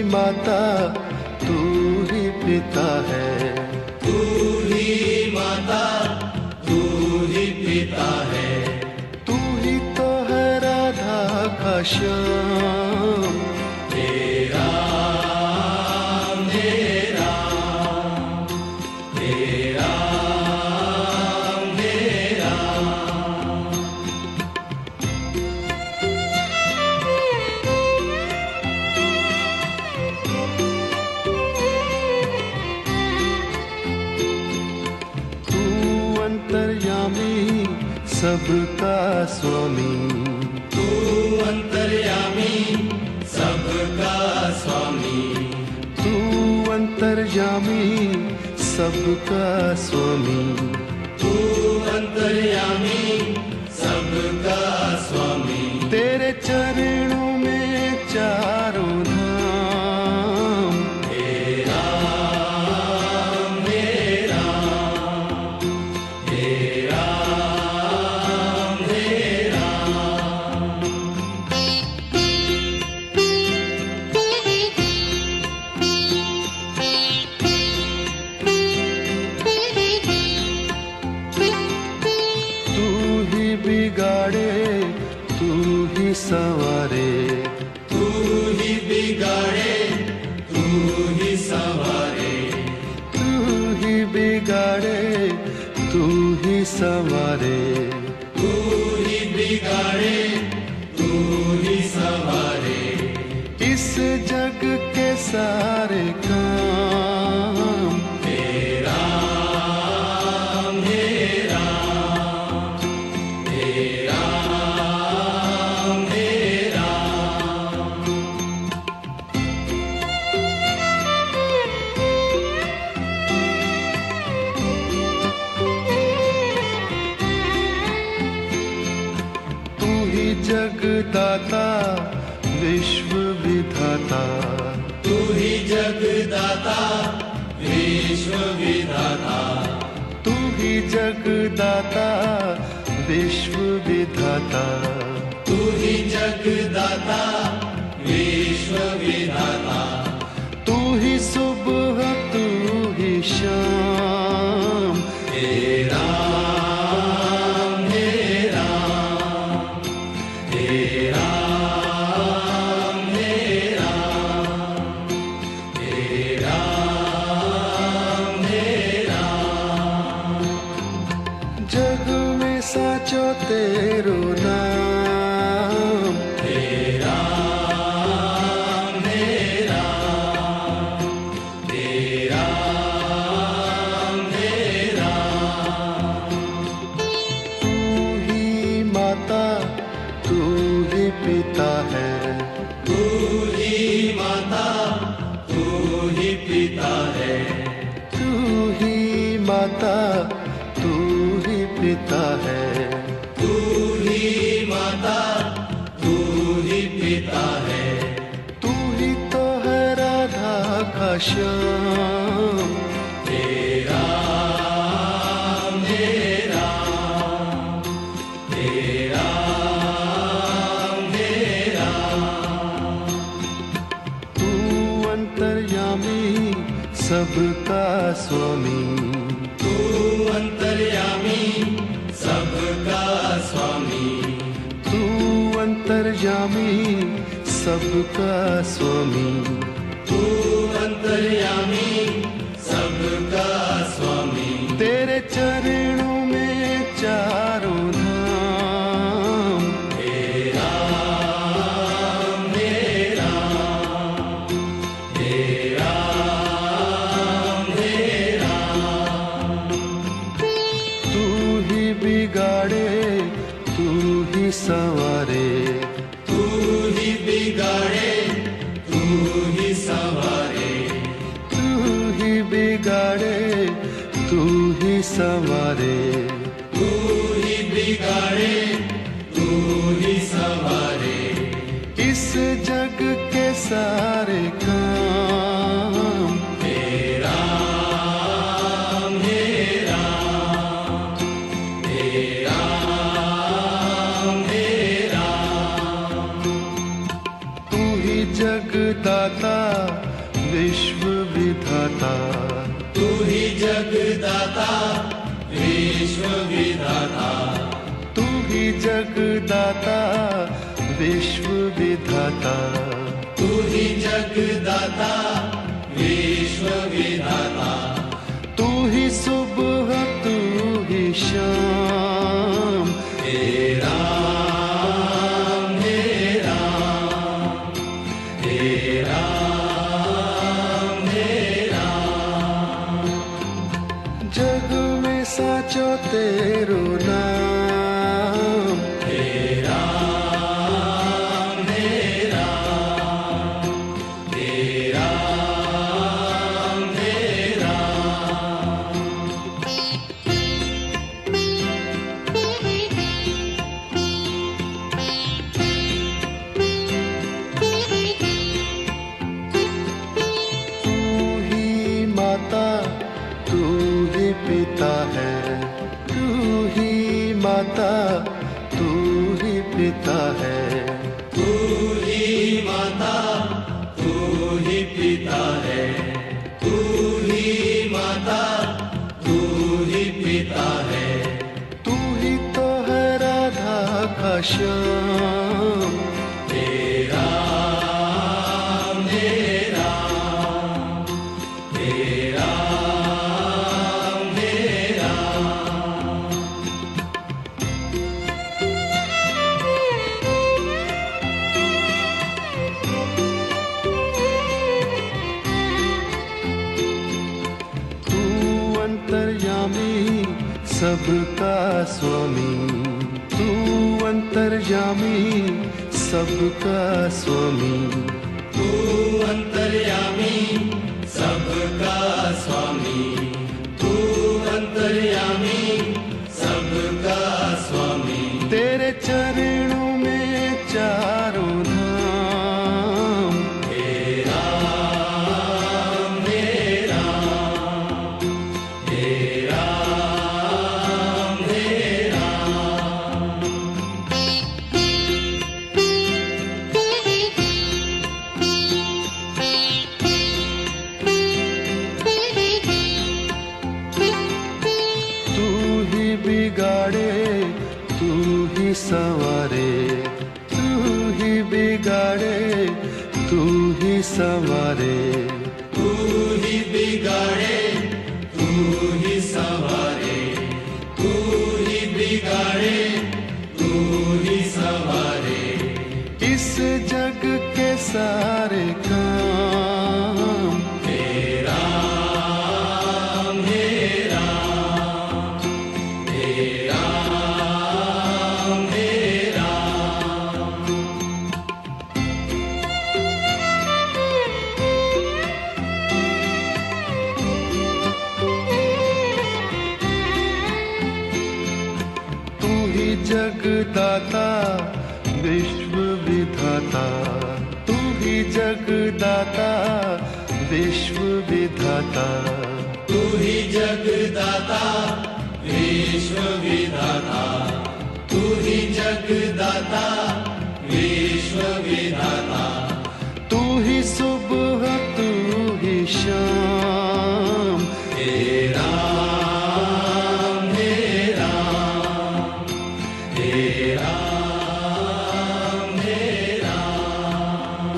माता तू ही पिता है, तू ही माता तू ही पिता है, तू ही तो है राधा का श्याम। तेरा मेरा तेरा मेरा। तू अंतर्यामी सबका स्वामी, तू अंतर्यामी सबका स्वामी, तू अंतर्यामी सबका स्वामी, तू अंतर्यामी सबका स्वामी। तेरे चरणों में चारों धाम। तेरा मेरा तेरा मेरा। तू ही बिगाड़े तू ही संवारे, तू ही बिगाड़े तू ही संवारे, तू ही बिगाड़े तू ही संवारे। तू ही बिगाड़े तू ही संवारे। इस जग के सारे काम। तेरा मेरा तेरा मेरा। तू ही जगदाता विश्व विधाता, तू ही जगदाता विश्व विधाता, तू ही जगदाता विश्व विधाता। तू ही जगदाता विश्व विधाता। तू ही सुबह तू ही शाम। तेरा मेरा तेरा मेरा तेरा मेरा। जग में साचो तेरो नाम। तेरा मेरा तेरा मेरा। तू ही माता तू ही पिता है, तू ही माता तू ही पिता है, तू ही माता तू ही पिता है। तू ही माता तू ही पिता है। तू ही तो है राधा का श्याम। तेरा मेरा तेरा मेरा। तू अंतर्यामी सबका स्वामी, तू अंतर्यामी सबका स्वामी, तू अंतर्यामी सबका स्वामी। तू अंतर्यामी सबका स्वामी। तेरे चरणों में चारों धाम। तेरा मेरा तेरा मेरा। तू ही बिगाड़े तू ही संवारे, तू ही बिगाड़े तू ही संवारे, तू ही बिगाड़े तू ही संवारे। तू ही बिगाड़े तू ही संवारे। इस जग के सारे काम। तेरा मेरा तेरा मेरा। तू ही जगदाता जगदाता विश्व विधाता, तू ही जगदाता विश्व विधाता, तू ही जगदाता विश्व विधाता, तू ही जगदाता विश्व विधाता, तू ही सुबह तू ही शाम, हे राम हे राम हे राम हे राम। जग में साचो तेरो नाम, हे राम हे राम हे राम हे राम। तू ही माता तू ही पिता है, तू ही माता तू ही पिता है, तू ही माता तू ही पिता है, तू ही माता तू ही पिता है, तू ही तो है राधा का श्याम, हे राम हे राम हे राम हे राम। तू अंतर्यामी सबका स्वामी, तू अंतर्यामी सबका स्वामी, तू अंतर्यामी सबका स्वामी, तू अंतर्यामी सबका स्वामी। तेरे चरणों में चारों धाम, हे राम हे राम हे राम हे राम। तू ही बिगाड़े तू ही संवारे, तू ही बिगाड़े तू ही संवारे, तू ही बिगाड़े तू ही संवारे, तू ही बिगाड़े तू ही संवारे। इस जग के सारे काम, हे राम हे राम हे राम हे राम। तू ही जगदाता विश्व विधाता, तू ही जगदाता विश्व विधाता, तू ही जगदाता विश्व विधाता, तू ही जगदाता विश्व विधाता, तू ही सुबह तू ही शाम, हे राम हे राम हे राम हे राम।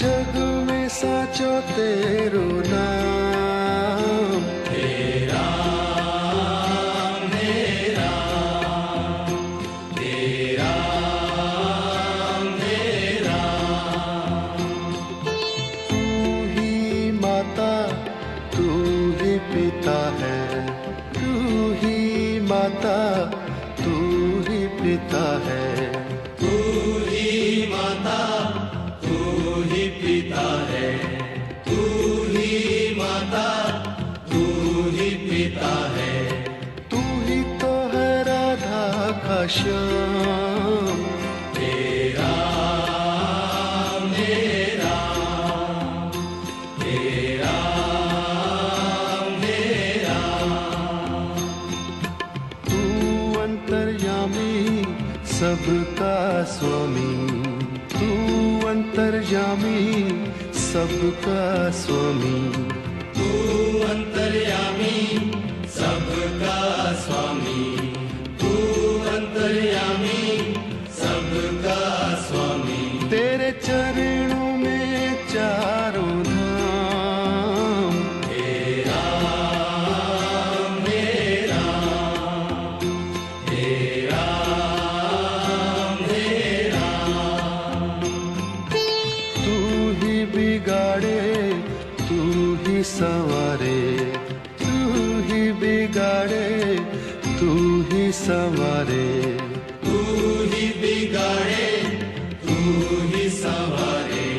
जग में साचो तेरो नाम, हे राम हे राम हे राम हे राम। तू ही माता तू ही पिता है, तू ही माता तू ही पिता है, तू ही माता तू ही पिता है, तू ही माता तू ही पिता है, तू ही तो है राधा का श्याम, हे राम हे राम हे राम हे राम। तू अंतर्यामी सबका स्वामी, तू अंतर अंतर्यामी सबका स्वामी, तू अंतर्यामी सबका स्वामी, तू अंतर्यामी सबका स्वामी। तेरे चरणों में चारों धाम, हे राम हे राम, हे राम हे राम। तू ही बिगाड़े तू ही संवारे, तू ही बिगाड़े तू ही संवारे, तू ही बिगाड़े तू ही संवारे,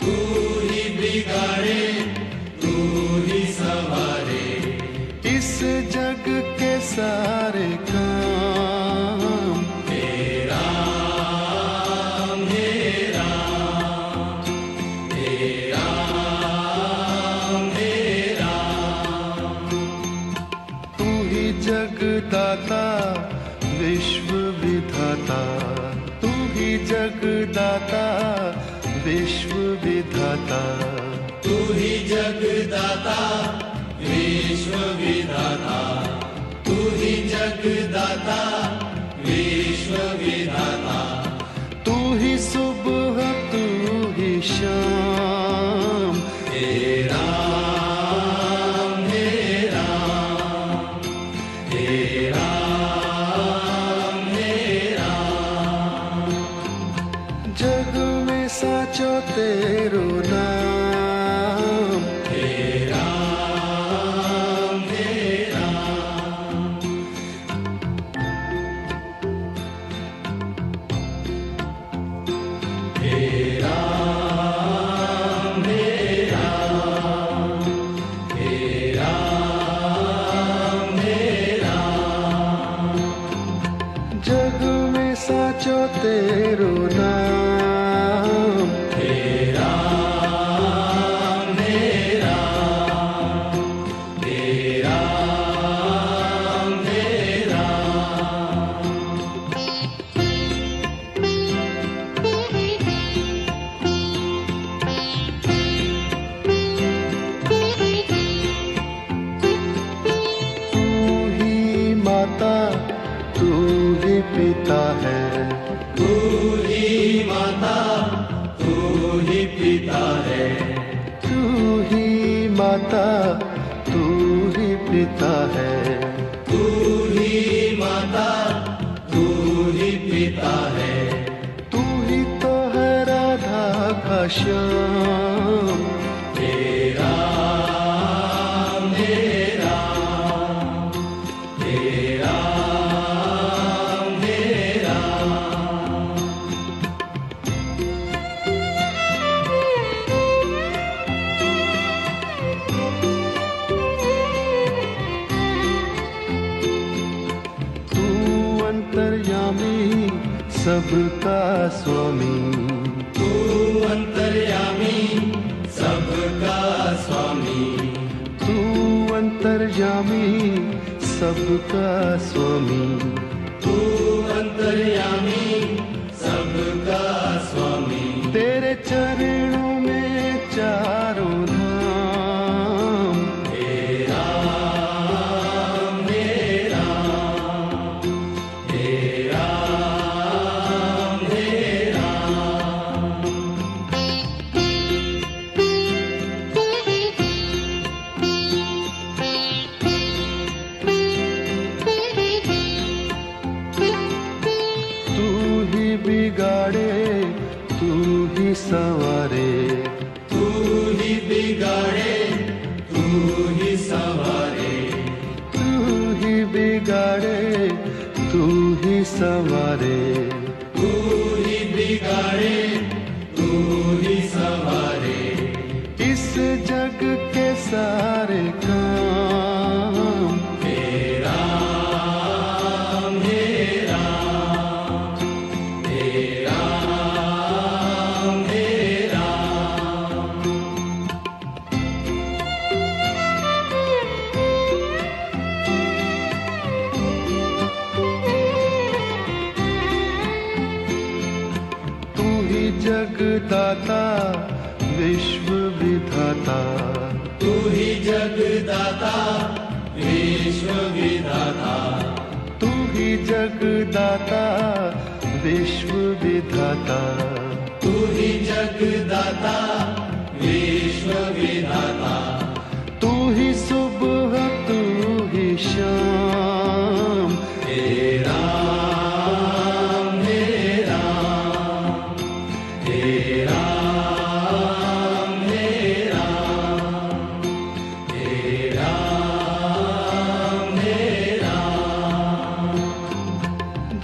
तू ही बिगाड़े तू ही संवारे। इस जग के सारे काम, हे राम हे राम, हे राम हे राम। तू ही जगदाता विश्व विधाता, तू ही जगदाता विश्व विधाता, तू ही जगदाता विश्व विधाता, तू ही जगदाता विश्व विधाता। तू ही सुबह तू ही शाम, हे राम हे राम, हे राम हे राम। जग में साचो तेरो नाम, हे राम हे राम। हे राम हे राम, हे राम हे राम। जग में साचो तेरो नाम, हे राम हे राम, हे राम हे राम। तू ही माता तू ही पिता है, तू ही माता तू ही पिता है, तू ही माता तू ही पिता है, तू ही माता तू ही पिता है। तू ही तो है राधा का श्याम, हे राम हे राम, हे राम हे राम। तू अंतर्यामी सबका स्वामी, तू अंतर्यामी सबका स्वामी, तू अंतर्यामी सबका स्वामी, तू अंतर्यामी सबका स्वामी। तेरे चरणों में चारों धाम, हे राम हे राम, हे राम हे राम। तू ही बिगाड़े तू ही संवारे, तू ही बिगाड़े तू ही संवारे, तू ही बिगाड़े तू ही संवारे, तू ही बिगाड़े तू ही संवारे। इस जग के सारे काम, हे राम हे राम, हे राम हे राम। तू ही जगदाता विश्व विधाता, तू ही जगदाता विश्व विधाता, तू ही जगदाता विश्व विधाता, तू ही जगदाता विश्व विधाता, तू ही सुबह तू ही शाम, हे राम हे राम, हे राम हे राम, हे राम हे राम।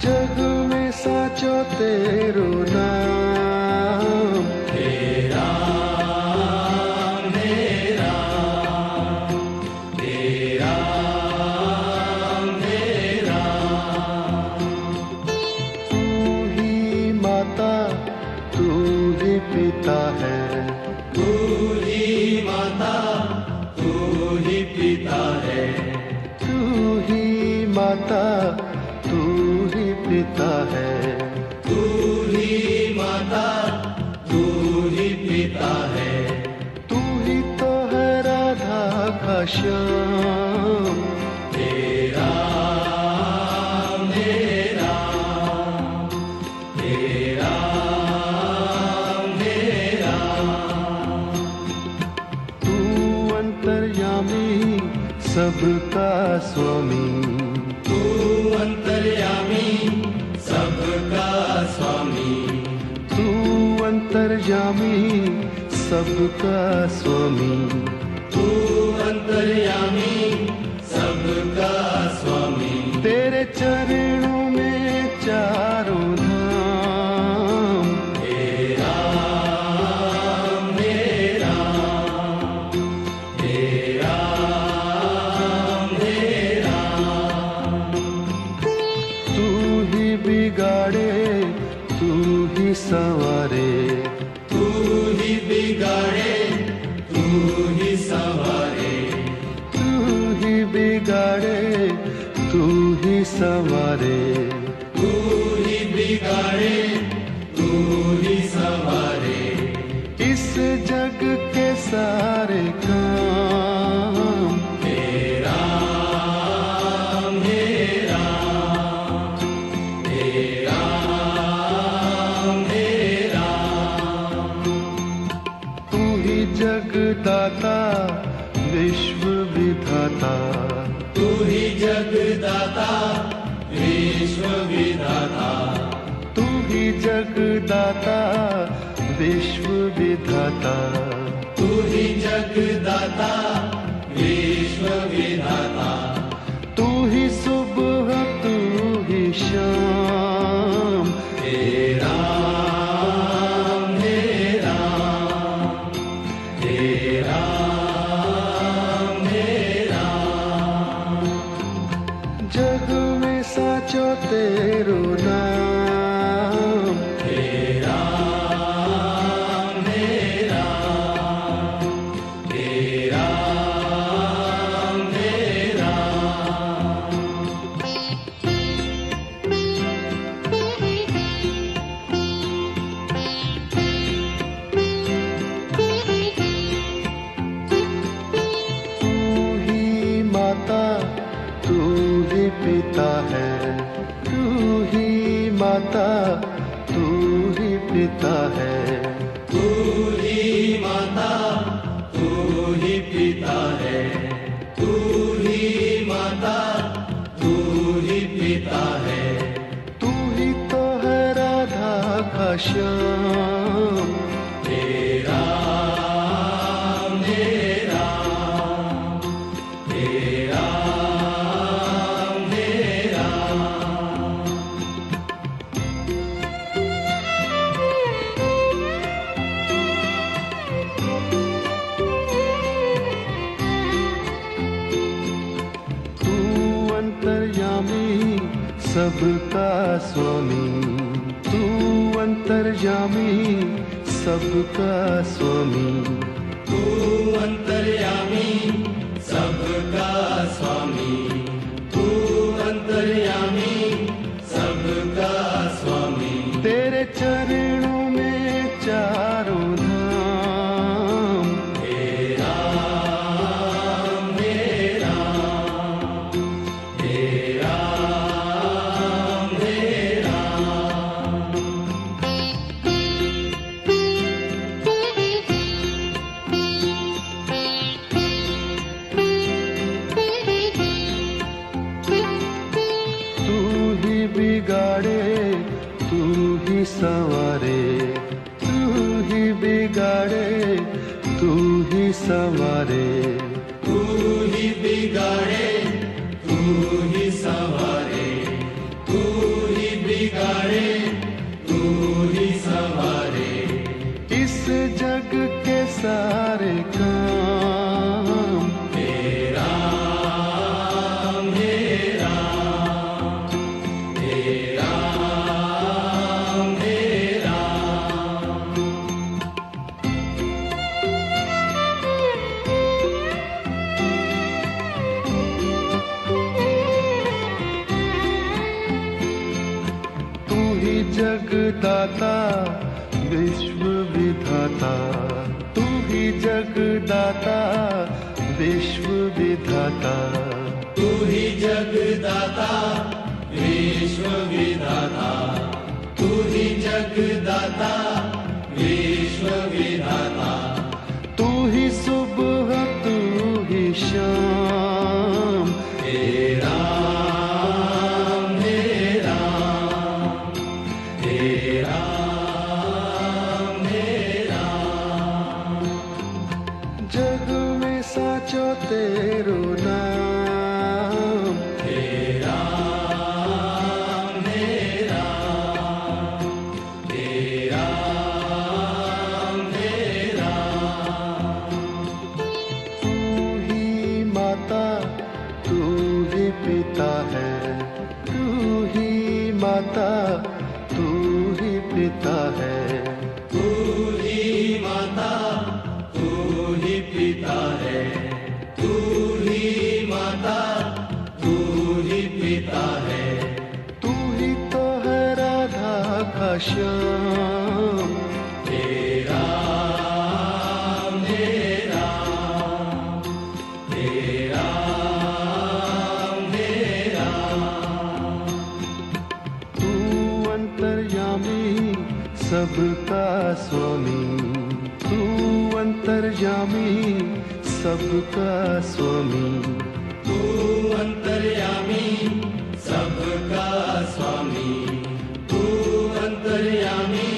जग में साचो तेरो नाम, हे राम हे राम, हे राम हे राम। तू ही माता तू ही पिता है, तू ही माता तू ही पिता है, तू ही माता तू ही पिता है, तू ही माता तू ही पिता है, तू ही तो है राधा का श्याम, हे राम हे राम, हे राम हे राम। तू अंतर्यामी सबका स्वामी, तू अंतर्यामी सबका स्वामी, तू अंतर्यामी सबका स्वामी, तू अंतर्यामी सबका स्वामी। तेरे चरणों में चारों धाम, हे राम हे राम, हे राम हे राम। तू ही बिगाड़े तू ही संवारे, तू ही बिगाड़े तू ही संवारे, तू ही बिगाड़े तू ही संवारे, तू ही बिगाड़े तू ही संवारे। इस जग के सारे काम, हे राम हे राम, हे राम हे राम। तू ही जगदाता विश्व विधाता, तू ही जगदाता विश्व विधाता, तू ही जगदाता विश्व विधाता, तू ही जगदाता विश्व विधाता, तू ही सुबह तू ही शाम, हे राम हे राम, हे राम हे राम। जग में साचो तेरो नाम, हे राम हे राम, हे राम हे राम। तू ही माता तू ही पिता है, तू ही माता तू ही पिता है, तू ही माता तू ही पिता है, तू ही माता तू ही पिता है, तू ही तो है राधा का श्याम, हे राम हे राम, हे राम हे राम। तू अंतर्यामी सबका स्वामी, तू अंतर्यामी सबका स्वामी, तू अंतर्यामी सबका स्वामी, तू अंतर्यामी सबका स्वामी। तेरे चरणों में चार ही संवारे, तू ही बिगाड़े, तू ही संवारे, तू ही बिगाड़े, तू ही संवारे। इस जग के सारे काम हे राम, हे राम, हे राम, हे राम। तू ही जगदाता विश्व विधाता, तू ही जगदाता विश्व विधाता, तू ही जगदाता विश्व विधाता, तू ही जगदाता विश्व विधाता। तू ही सुबह तू ही शाम, हे राम, हे राम, हे राम, हे राम। जग में साचो तेरो नाम, हे राम, हे राम, हे राम, हे राम। तू ही माता तू ही पिता है, तू ही माता तू ही पिता है, तू ही माता, तू ही पिता है, तू ही माता, तू ही पिता है। तू ही तो है राधा का श्याम, हे राम, हे राम, हे राम, हे राम। तू अंतर्यामी सबका स्वामी, तू अंतर्यामी सबका स्वामी, तू अंतर्यामी सबका स्वामी, तू अंतर्यामी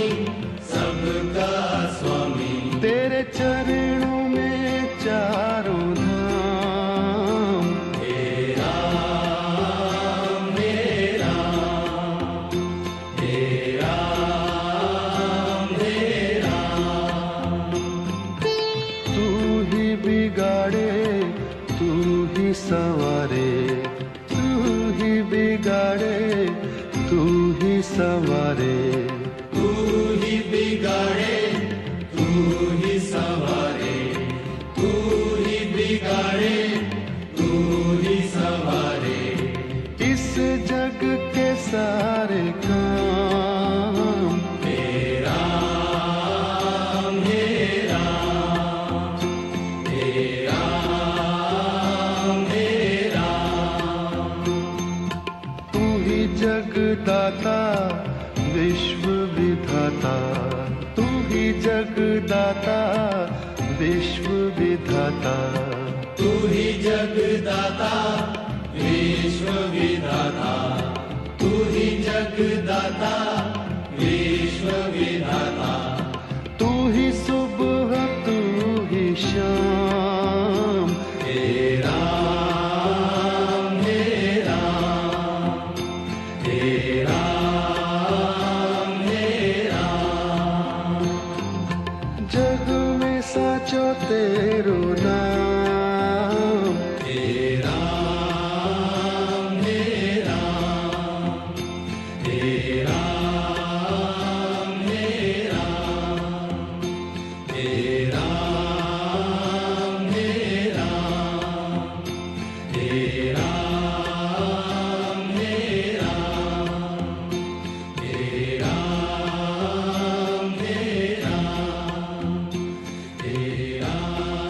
सबका स्वामी। तेरे चरणों में चारों धाम, हे राम, हे राम, हे राम, हे राम। तू ही बिगाड़े तू ही संवारे, तू ही बिगाड़े तू ही संवारे, तू ही बिगाड़े, तू ही संवारे, तू ही बिगाड़े, तू ही संवारे। इस जग के सारे काम हे राम, हे राम, हे राम, हे राम। तू ही जगदाता विश्व विधाता, तू ही जगदाता विश्व विधाता, तू ही जगदाता विश्व विधाता, तू ही जगदाता विश्व विधाता। तू ही सुबह तू ही शाम, हे राम, हे राम, हे राम, हे राम। जग में साचो तेरो नाम, हे राम, हे राम, हे राम, हे राम, हे राम, हे राम, हे राम, हे राम, हे राम, हे राम, हे राम।